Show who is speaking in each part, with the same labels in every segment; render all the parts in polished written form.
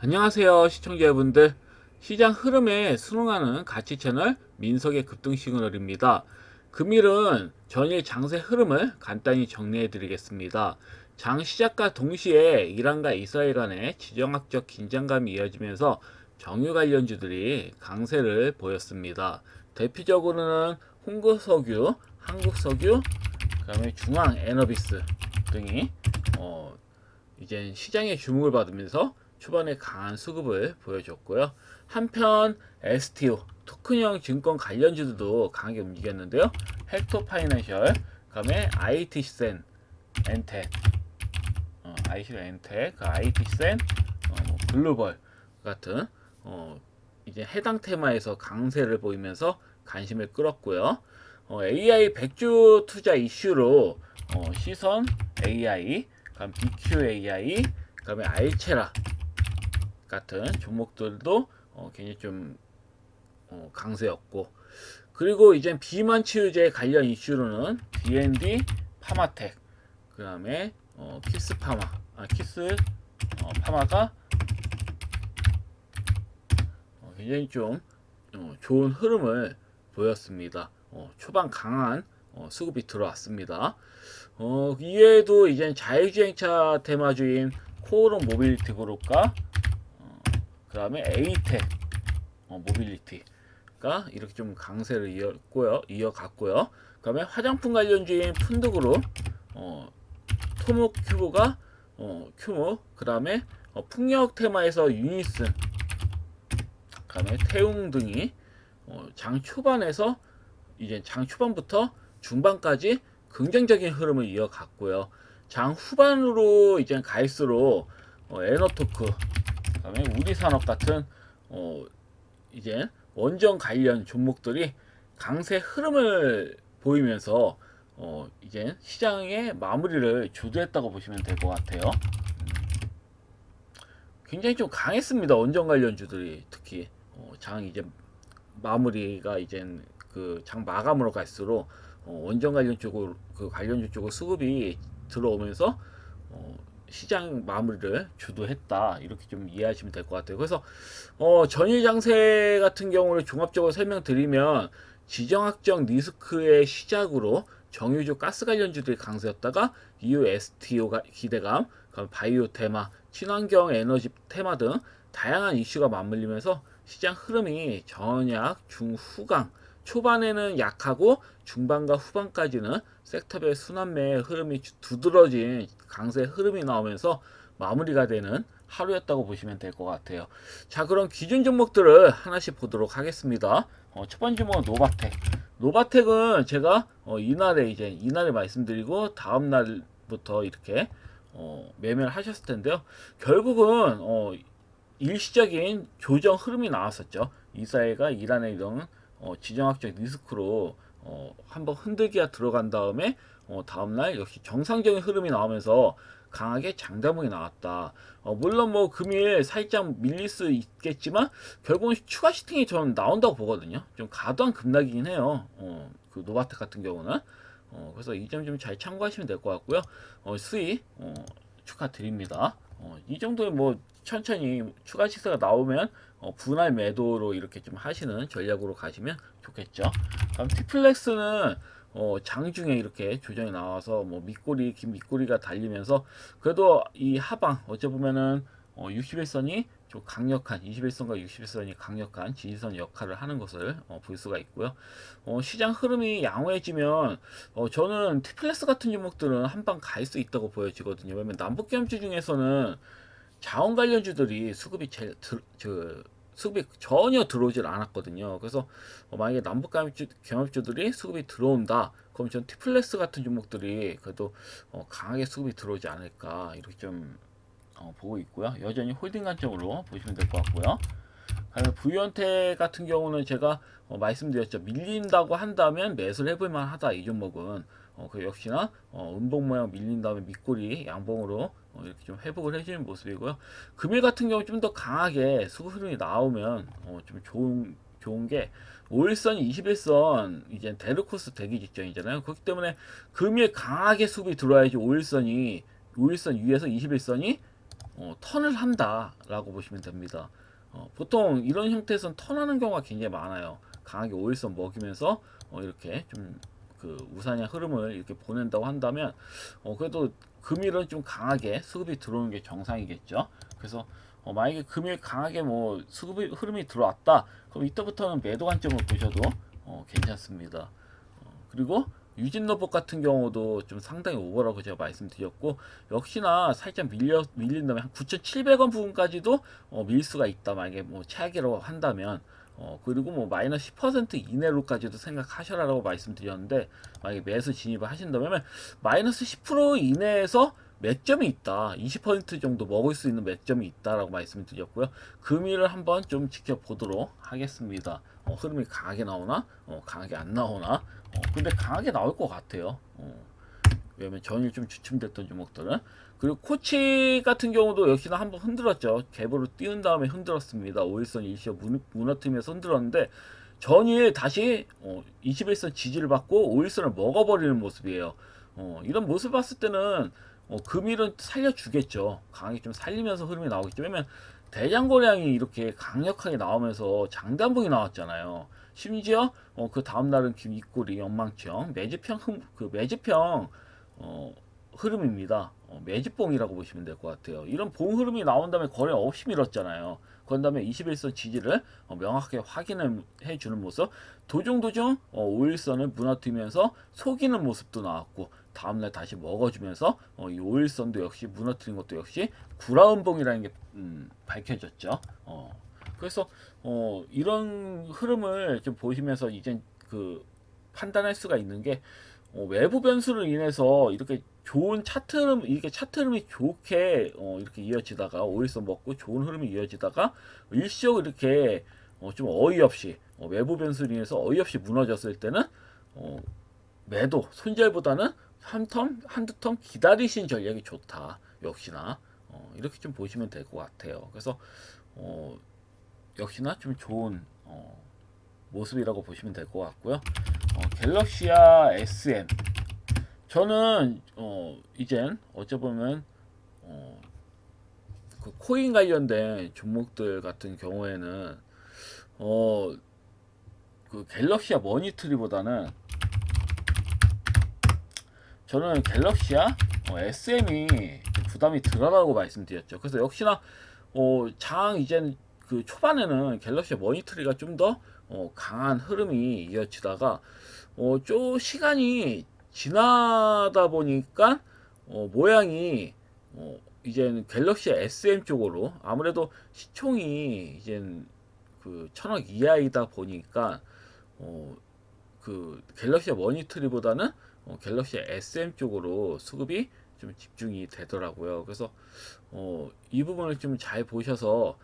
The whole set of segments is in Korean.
Speaker 1: 안녕하세요 시청자분들, 시장 흐름에 순응하는 가치 채널 민석의 급등 시그널입니다. 금일은 전일 장세 흐름을 간단히 정리해 드리겠습니다. 장 시작과 동시에 이란과 이스라엘 간의 지정학적 긴장감이 이어지면서 정유 관련주들이 강세를 보였습니다. 대표적으로는 홍보석유, 한국석유, 그 다음에 중앙에너비스 등이 이제 시장의 주목을 받으면서 초반에 강한 수급을 보여줬고요. 한편 STO, 토큰형 증권 관련주들도 강하게 움직였는데요. 헥토 파이낸셜, 그다음에 IT센, 엔텍, IT센, IT센, 글로벌 같은 이제 해당 테마에서 강세를 보이면서 관심을 끌었고요. AI 백주 투자 이슈로 시선 AI, 그다음 BQAI, 그다음에 알체라 같은 종목들도 굉장히 좀 강세였고, 그리고 이제 비만 치유제 관련 이슈로는 D&D 파마텍, 그 다음에 키스 파마가 굉장히 좀 좋은 흐름을 보였습니다. 초반 강한 수급이 들어왔습니다. 이외에도 이제 자율주행차 테마주인 코오롱 모빌리티 그룹과 그 다음에 에이텍 모빌리티가 이렇게 좀 강세를 이어갔고요. 그 다음에 화장품 관련주인 푼드그룹, 토모큐브가 큐모, 그 다음에 풍력 테마에서 유니슨, 그 다음에 태웅 등이 장 초반에서 이제 장 초반부터 중반까지 긍정적인 흐름을 이어갔고요. 장 후반으로 이제 갈수록 에너토크, 그다음에 우리산업 같은 이제 원전 관련 종목들이 강세 흐름을 보이면서 이제 시장의 마무리를 주도했다고 보시면 될 것 같아요. 굉장히 좀 강했습니다. 원전 관련주들이 특히 장 이제 마무리가 이제 그 장 마감으로 갈수록 원전 관련 쪽으로 그 관련주 쪽으로 수급이 들어오면서 시장 마무리를 주도했다, 이렇게 좀 이해하시면 될 것 같아요. 그래서 전일 장세 같은 경우를 종합적으로 설명드리면 지정학적 리스크의 시작으로 정유주 가스 관련주들이 강세였다가 이후 STO 기대감, 바이오 테마, 친환경 에너지 테마 등 다양한 이슈가 맞물리면서 시장 흐름이 전약 중후강, 초반에는 약하고 중반과 후반까지는 섹터별 순환매의 흐름이 두드러진 강세 흐름이 나오면서 마무리가 되는 하루였다고 보시면 될 것 같아요. 자, 그럼 기준 종목들을 하나씩 보도록 하겠습니다. 첫 번째 종목은 노바텍. 노바텍은 제가 이날에 말씀드리고 다음 날부터 이렇게 매매를 하셨을 텐데요. 결국은 일시적인 조정 흐름이 나왔었죠. 이스라엘과 이란의 이런 지정학적 리스크로 한번 흔들기가 들어간 다음에 다음날 역시 정상적인 흐름이 나오면서 강하게 장대목이 나왔다. 물론 뭐 금일 살짝 밀릴 수 있겠지만 결국은 추가 시팅이 저는 나온다고 보거든요. 좀 과도한 급락이긴 해요. 그 노바텍 같은 경우는. 그래서 이 점 좀 잘 참고하시면 될 것 같고요. 수익 축하드립니다. 이 정도에 뭐 천천히 추가 시세가 나오면 분할 매도로 이렇게 좀 하시는 전략으로 가시면 좋겠죠. 그럼 티플렉스는 장중에 이렇게 조정이 나와서 뭐 긴 밑꼬리가 달리면서 그래도 이 하방 어째 보면은 61선이 좀 강력한 21선과 61선이 강력한 지지선 역할을 하는 것을 볼 수가 있고요. 시장 흐름이 양호해지면 저는 티플렉스 같은 종목들은 한방 갈 수 있다고 보여지거든요. 왜냐면 남북경주 중에서는 자원 관련주들이 수급이 전혀 들어오질 않았거든요. 그래서 만약에 남북 경협주들이 수급이 들어온다, 그럼 전 티플렉스 같은 종목들이 그래도 강하게 수급이 들어오지 않을까, 이렇게 좀 보고 있고요. 여전히 홀딩 관점으로 보시면 될 것 같고요. 부위원태 같은 경우는 제가 말씀드렸죠. 밀린다고 한다면 매수를 해볼 만하다. 이 종목은 그 역시나 음봉 모양 밀린 다음에 밑꼬리 양봉으로 이렇게 좀 회복을 해주는 모습이고요. 금일 같은 경우 좀 더 강하게 수급 흐름이 나오면 좀 좋은 게 5일선, 21선 이제 데르코스 되기 직전이잖아요. 그렇기 때문에 금일 강하게 수급이 들어와야지 5일선 위에서 21선이 턴을 한다라고 보시면 됩니다. 보통 이런 형태에서는 턴하는 경우가 굉장히 많아요. 강하게 5일선 먹이면서 이렇게 좀 그 우상향 흐름을 이렇게 보낸다고 한다면 그래도 금일은 좀 강하게 수급이 들어오는 게 정상이겠죠. 그래서 만약에 금일 강하게 뭐 수급이 흐름이 들어왔다, 그럼 이때부터는 매도 관점을 보셔도 괜찮습니다. 그리고 유진노복 같은 경우도 좀 상당히 오버라고 제가 말씀드렸고, 역시나 살짝 밀린 다음에 한 9,700원 부분까지도 밀 수가 있다. 만약에 뭐 최악이라고 한다면, 그리고 뭐 마이너스 10% 이내로까지도 생각하셔라라고 말씀드렸는데, 만약에 매수 진입을 하신다면 마이너스 10% 이내에서 매점이 있다, 20% 정도 먹을 수 있는 매점이 있다라고 말씀을 드렸고요. 금일을 한번 좀 지켜보도록 하겠습니다. 흐름이 강하게 나오나, 강하게 안 나오나. 근데 강하게 나올 것 같아요. 왜냐면 전일 좀 주춤됐던 종목들은. 그리고 코치 같은 경우도 역시나 한번 흔들었죠. 갭으로 띄운 다음에 흔들었습니다. 5일선 일시어 무너뜨리면서 흔들었는데, 전일 다시 21선 지지를 받고 5일선을 먹어버리는 모습이에요. 이런 모습 봤을 때는 금일은 살려주겠죠. 강하게 좀 살리면서 흐름이 나오겠죠. 왜냐면 대장고량이 이렇게 강력하게 나오면서 장단봉이 나왔잖아요. 심지어 그 다음날은 윗꼬리 연망청 매집형 흐름입니다. 매집봉이라고 보시면 될 것 같아요. 이런 봉 흐름이 나온 다음에 거래 없이 밀었잖아요. 그런 다음에 21선 지지를 명확하게 확인해 주는 모습, 도중 5일선을 무너뜨리면서 속이는 모습도 나왔고, 다음날 다시 먹어주면서 이 5일선도 역시 무너뜨린 것도 역시 구라운봉이라는 게 밝혀졌죠. 그래서 이런 흐름을 좀 보시면서 이제 그 판단할 수가 있는 게, 외부 변수로 인해서 이렇게 좋은 차트 흐름, 이게 차트 흐름이 좋게 이렇게 이어지다가 5일선 먹고 좋은 흐름이 이어지다가 일시적으로 이렇게 좀 어이없이 외부 변수로 인해서 어이없이 무너졌을 때는 매도 손절보다는 한두 텀 기다리신 전략이 좋다. 역시나 이렇게 좀 보시면 될 것 같아요. 그래서 역시나 좀 좋은 모습이라고 보시면 될 것 같고요. 갤럭시아 SM, 저는 이젠 어찌 보면 그 코인 관련된 종목들 같은 경우에는 그 갤럭시아 머니트리보다는 저는 갤럭시아 SM이 부담이 덜하다고 말씀드렸죠. 그래서 역시나 장 이제는 그 초반에는 갤럭시아 머니트리가 좀 더 강한 흐름이 이어지다가 좀 시간이 지나다 보니까 모양이 이제는 갤럭시아 SM 쪽으로, 아무래도 시총이 이젠 그 1000억 이하이다 보니까 그 갤럭시아 머니트리보다는 갤럭시아 SM 쪽으로 수급이 좀 집중이 되더라고요. 그래서 이 부분을 좀 잘 보셔서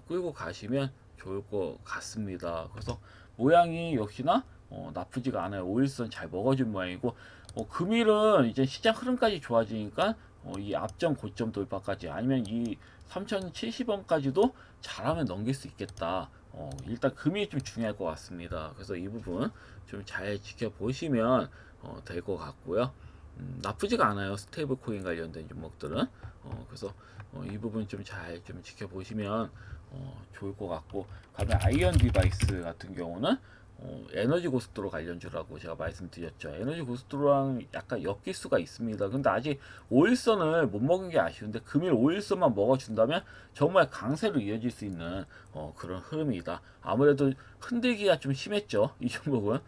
Speaker 1: 끌고 가시면 좋을 것 같습니다. 그래서 모양이 역시나 나쁘지가 않아요. 5일선 잘 먹어준 모양이고, 금일은 이제 시장 흐름까지 좋아지니까 이 앞점 고점 돌파까지, 아니면 이 3070원까지도 잘하면 넘길 수 있겠다. 일단 금일이 좀 중요할 것 같습니다. 그래서 이 부분 좀 잘 지켜보시면 될 것 같고요. 나쁘지가 않아요. 스테이블 코인 관련된 종목들은. 그래서 이 부분 좀 잘 좀 지켜보시면 좋을 것 같고, 그다음에 아이언 디바이스 같은 경우는 에너지 고속도로 관련주라고 제가 말씀드렸죠. 에너지 고속도로랑 약간 엮일 수가 있습니다. 근데 아직 5일선을 못 먹은 게 아쉬운데, 금일 5일선만 먹어준다면 정말 강세로 이어질 수 있는 그런 흐름이다. 아무래도 흔들기가 좀 심했죠, 이 종목은.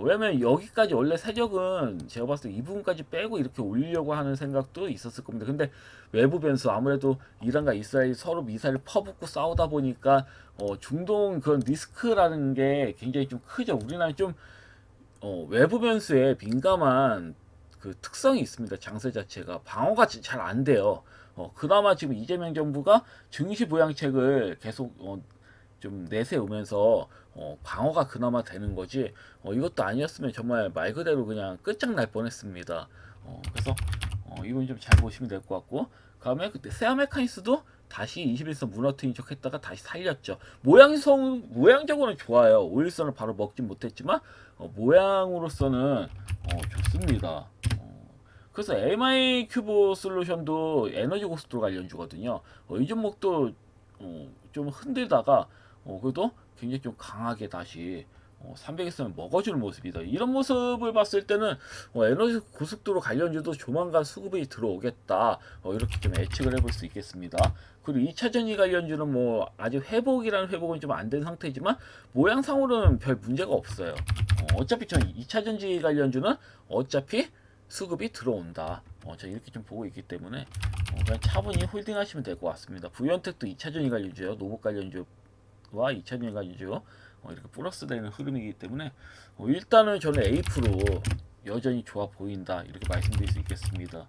Speaker 1: 왜냐면 여기까지 원래 세력은 제가 봤을 때 이 부분까지 빼고 이렇게 올리려고 하는 생각도 있었을 겁니다. 근데 외부 변수, 아무래도 이란과 이스라엘 서로 미사일을 퍼붓고 싸우다 보니까 중동 그런 리스크라는 게 굉장히 좀 크죠. 우리나라는 좀 외부 변수에 민감한 그 특성이 있습니다. 장세 자체가 방어가 잘 안 돼요. 그나마 지금 이재명 정부가 증시 부양책을 계속 좀 내세우면서 방어가 그나마 되는 거지, 이것도 아니었으면 정말 말 그대로 그냥 끝장날 뻔했습니다. 그래서 이건 좀 잘 보시면 될 것 같고, 그다음에 그때 세아 메카니스도 다시 21선 무너뜨린 척 했다가 다시 살렸죠. 모양적으로는 좋아요. 5일선을 바로 먹진 못했지만 모양으로서는 좋습니다. 그래서 MI 큐브 솔루션도 에너지 고속도로 관련주거든요. 이 종목도 좀 흔들다가 그래도 굉장히 좀 강하게 다시 300에서는 먹어주는 모습이다. 이런 모습을 봤을 때는 에너지 고속도로 관련주도 조만간 수급이 들어오겠다. 이렇게 좀 예측을 해볼 수 있겠습니다. 그리고 2차 전지 관련주는 뭐 아직 회복이라는 회복은 좀 안 된 상태지만 모양상으로는 별 문제가 없어요. 어차피 전 2차 전지 관련주는 어차피 수급이 들어온다. 저 이렇게 좀 보고 있기 때문에 그냥 차분히 홀딩하시면 될 것 같습니다. 부연텍도 2차 전지 관련주요, 노복 관련주와 2차 전지 관련주 이렇게 플러스 되는 흐름이기 때문에 일단은 저는 A 프로 여전히 좋아 보인다 이렇게 말씀드릴 수 있겠습니다.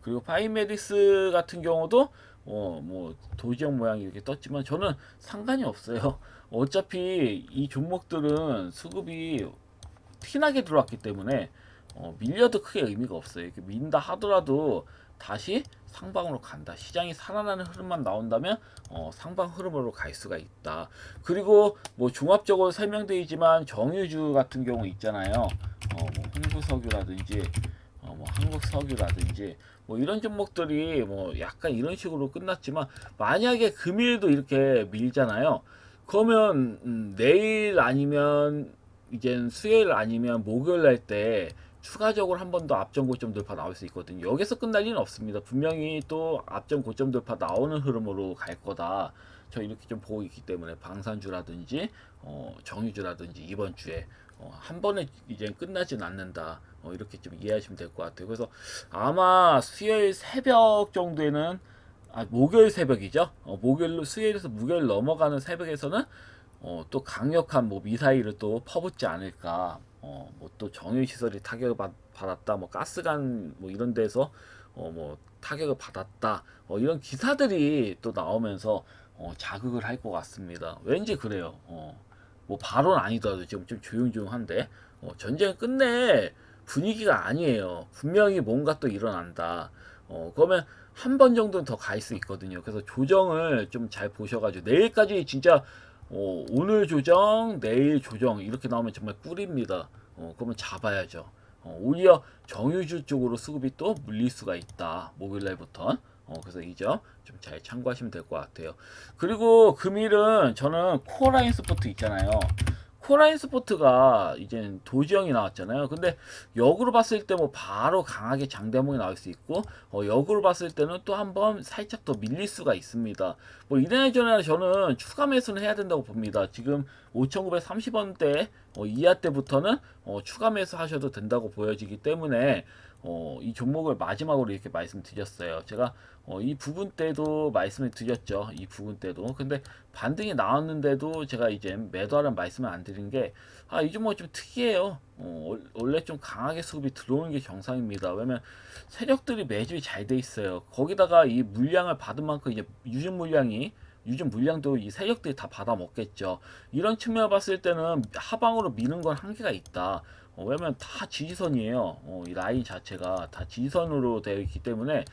Speaker 1: 그리고 파이메디스 같은 경우도 뭐 도지형 모양이 이렇게 떴지만 저는 상관이 없어요. 어차피 이 종목들은 수급이 티나게 들어왔기 때문에 밀려도 크게 의미가 없어요. 이렇게 민다 하더라도 다시 상방으로 간다. 시장이 살아나는 흐름만 나온다면 상방 흐름으로 갈 수가 있다. 그리고 뭐 종합적으로 설명되어 있지만 정유주 같은 경우 있잖아요. 뭐 흥부석유라든지 뭐 한국석유라든지 뭐 이런 종목들이 뭐 약간 이런 식으로 끝났지만 만약에 금일도 이렇게 밀잖아요. 그러면 내일 아니면 이젠 수요일 아니면 목요일 날 때 추가적으로 한 번 더 앞전 고점 돌파 나올 수 있거든요. 여기서 끝날 리는 없습니다. 분명히 또 앞전 고점 돌파 나오는 흐름으로 갈 거다. 저 이렇게 좀 보고 있기 때문에 방산주라든지 정유주라든지 이번 주에 한 번에 이제 끝나진 않는다. 이렇게 좀 이해하시면 될 것 같아요. 그래서 아마 수요일 새벽 정도에는 목요일 새벽이죠. 수요일에서 목요일 넘어가는 새벽에서는 또 강력한 뭐 미사일을 또 퍼붓지 않을까. 뭐 또 정유 시설이 타격을 받았다. 뭐 가스관 뭐 이런 데서 뭐 타격을 받았다. 이런 기사들이 또 나오면서 자극을 할 것 같습니다. 왠지 그래요. 뭐 바로는 아니더라도 지금 좀 조용조용한데 전쟁 끝내 분위기가 아니에요. 분명히 뭔가 또 일어난다. 그러면 한 번 정도는 더 갈 수 있거든요. 그래서 조정을 좀 잘 보셔가지고 내일까지 진짜 오늘 조정, 내일 조정 이렇게 나오면 정말 꿀입니다. 그러면 잡아야죠. 오히려 정유주 쪽으로 수급이 또 물릴 수가 있다. 목요일날부터. 그래서 이 점 좀 잘 참고하시면 될 것 같아요. 그리고 금일은 저는 코어라인 스포트 있잖아요. 코라인 스포트가 이제 도지형이 나왔잖아요. 근데 역으로 봤을 때 뭐 바로 강하게 장대목이 나올 수 있고 역으로 봤을 때는 또 한번 살짝 더 밀릴 수가 있습니다. 뭐 이래나 저래나 저는 추가 매수는 해야 된다고 봅니다. 지금 5,930원대 이하 때부터는 추가 매수 하셔도 된다고 보여지기 때문에 이 종목을 마지막으로 이렇게 말씀드렸어요. 제가 이 부분 때도 말씀을 드렸죠. 이 부분 때도. 근데 반등이 나왔는데도 제가 이제 매도하라는 말씀을 안 드린 게, 이 종목 좀 특이해요. 원래 좀 강하게 수급이 들어오는 게 정상입니다. 왜냐면 세력들이 매집이 잘 돼 있어요. 거기다가 이 물량을 받은 만큼 이제 유증 물량도 이 세력들이 다 받아 먹겠죠. 이런 측면을 봤을 때는 하방으로 미는 건 한계가 있다. 왜냐면 다 지지선이에요. 이 라인 자체가 다 지지선으로 되어 있기 때문에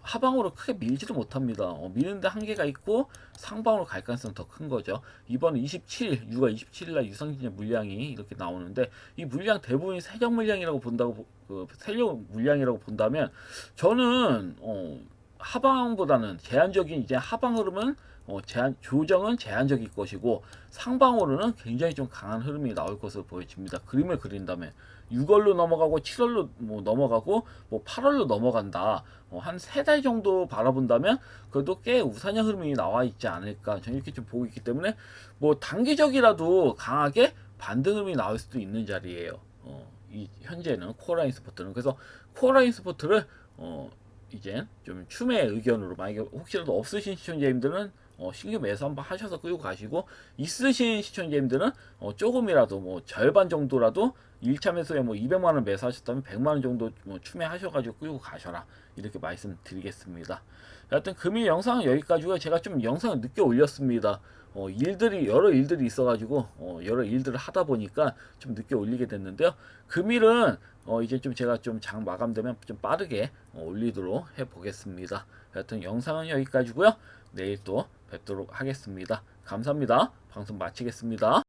Speaker 1: 하방으로 크게 밀지도 못합니다. 미는데 한계가 있고 상방으로 갈 가능성이 더 큰 거죠. 이번 6월 27일날 유상증자 물량이 이렇게 나오는데 이 물량 대부분이 세력 물량이라고 세력 물량이라고 본다면 저는 하방보다는 제한적인 이제 하방 흐름은 조정은 제한적일 것이고 상방으로는 굉장히 좀 강한 흐름이 나올 것으로 보여집니다. 그림을 그린다면 6월로 넘어가고 7월로 뭐 넘어가고 뭐 8월로 넘어간다. 한 3달 정도 바라본다면 그래도 꽤 우상향 흐름이 나와 있지 않을까 저는 이렇게 좀 보고 있기 때문에 뭐 단기적이라도 강하게 반등 흐름이 나올 수도 있는 자리예요. 이 현재는 코어라인 스포트는 그래서 코어라인 스포트를 이제 좀 추매 의견으로 만약에 혹시라도 없으신 시청자님들은 신규 매수 한번 하셔서 끌고 가시고 있으신 시청자님들은 조금이라도 뭐 절반 정도라도 1차 매수에 뭐 200만 원 매수하셨다면 100만 원 정도 뭐 추매하셔가지고 끌고 가셔라 이렇게 말씀드리겠습니다. 하여튼 금일 영상은 여기까지고요. 제가 좀 영상을 늦게 올렸습니다. 여러 일들이 있어가지고 여러 일들을 하다 보니까 좀 늦게 올리게 됐는데요. 금일은 이제 좀 제가 좀 장 마감되면 좀 빠르게 올리도록 해보겠습니다. 하여튼 영상은 여기까지고요. 내일 또 뵙도록 하겠습니다. 감사합니다. 방송 마치겠습니다.